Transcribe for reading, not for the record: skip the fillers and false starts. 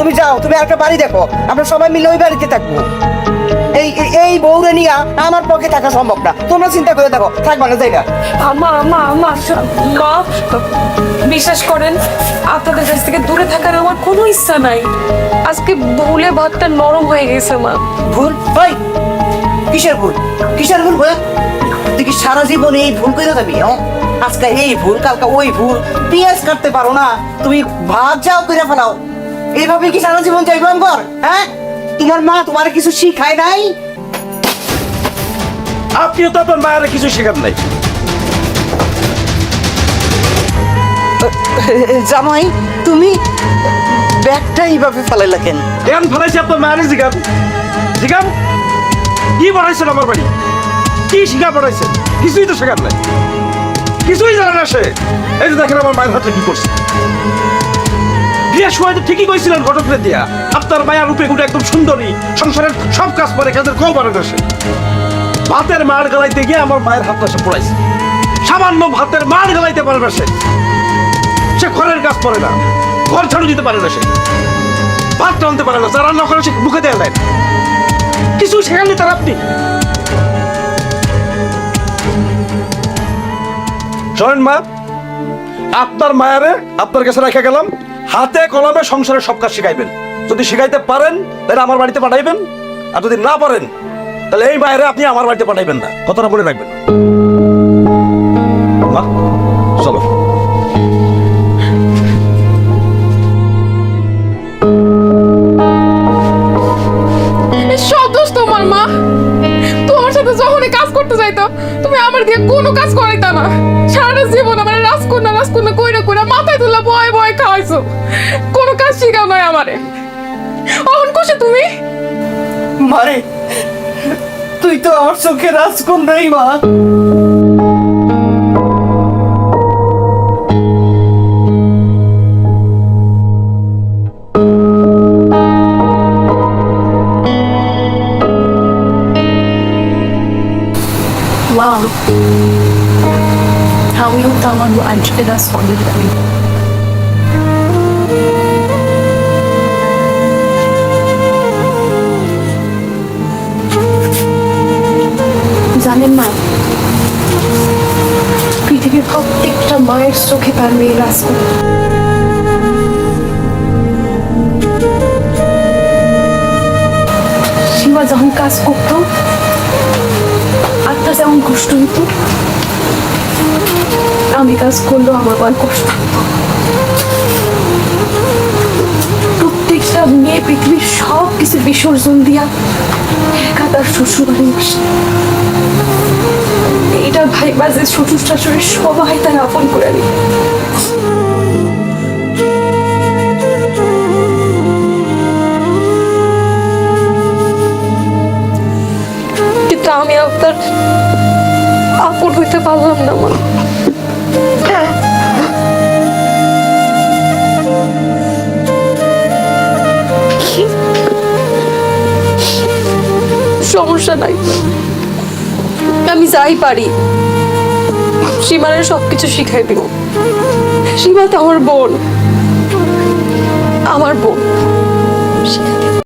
তুমি যাও, তুমি একটা বাড়ি দেখো, আমরা সবাই মিলে ওই বাড়িতে থাকবো। এই বউরে নিয়ে আমার পক্ষে থাকা সম্ভব না। তোমরা চিন্তা করে দেখো, থাকবা না যাই না। মা বিশ্বাস করেন, আপনাদের কাছ থেকে দূরে থাকার আমার কোনো ইচ্ছা নাই। আজকে ভুলে ভাতটা নরম হয়ে গেছে মা। ভুল? ভাই কিসের ভুল? কিসের ভুল বল? তুই কি সারা জীবন এই ভুল করে যাবি? আজকে এই ভুল, কালকে ওই ভুল। পেঁয়াজ কাটতে পারো না, তুমি ভাত যাও করে ফেলাও। এইভাবে কি সারা জীবন যাইব আমগর? হ্যাঁ, তোমার মা তোমার কিছু শিখায় নাই? আপনিও তো আপনার মায়ের কিছু শেখার নাই। জামাই, তুমি ব্যাগটা এইভাবে ফেলাইলা কেন? কেন ফেলাইছি আপনার মায়ের? জিগান জিগান, কি বানাইছেন আমার বাড়ি? কি শিখা বানাইছেন? কিছুই তো শেখার নাই, কিছুই জানে না সে। এই যে দেখেন আমার মায়ের হাতে কি করছে। বিয়ের সময় তো ঠিকই কইছিলেন ঘটকরে দিয়া, আপনার মায়ের রূপে গুটে একদম সুন্দরী, সংসারের সব কাজ করে, কাজের কল পারে না সে। ভাতের মার গালাইতে গিয়ে আমার মায়ের হাতটা সে পড়াইছে। সামান্য ভাতের মার গালাইতে পারে না সে। সে ঘরের কাজ করে না, ঘর ঝাড়ু দিতে পারে না সে, ভাত টানতে পারে না, যা রান্না করে সে মুখে দেয় নাই। কিছু শেখাননি তার আপনি। শোনেন মা, আপনার মায়ারে আপনার কাছে রেখে গেলাম, হাতে কলমে সংসারে সব কাজ শিখাইবেন। যদি শিখাইতে পারেন তাহলে আমার বাড়িতে পাঠাইবেন, আর যদি না পারেন তাহলে এই মায়েরে আপনি আমার বাড়িতে পাঠাইবেন না। কথাটা বলে রাখবেন। মা চলো। সব দোষ তোমার মা। তোমার সাথে যখনই কাজ করতে যাইতো, তুমি আমার দিয়ে কোনো কাজ করাইতা না। সারা জীবন আমার রাজকন্যা কইরা মাথায় তুলা ভয় ভয় খাওয়াইছো। কোনো কাজ শিখাও নয় আমারে। অহন কোষে তুমি মারে, তুই তো আমার চোখে রাজকন্যাই মা। Wow. How yung tama mo anjay na solid kami. জানেন মা, পৃথিবীর প্রত্যেকটা মায়ের চোখে তার মেয়ে রাজকন্যা। শিবা যখন কাজ করতো, আত্মা যেমন কষ্ট হতো, আমি কাজ করলেও আমার মন কষ্ট হতো। প্রত্যেকটা মেয়ে পৃথিবীর সব কিছু বিসর্জন দিয়া একা তার শ্বশুর বাড়ি আসে। এটা ভাই বাজে শ্বশুর শাশুড়ি সবাই তার আপন করে নিবে। কিন্তু আমি আপনার আপন হইতে পারলাম না মা। সমস্যা নাই, আমি যাই পারি সীমানের সবকিছু শিখাই দিব। সীমা তো আমার বোন, আমার বোন।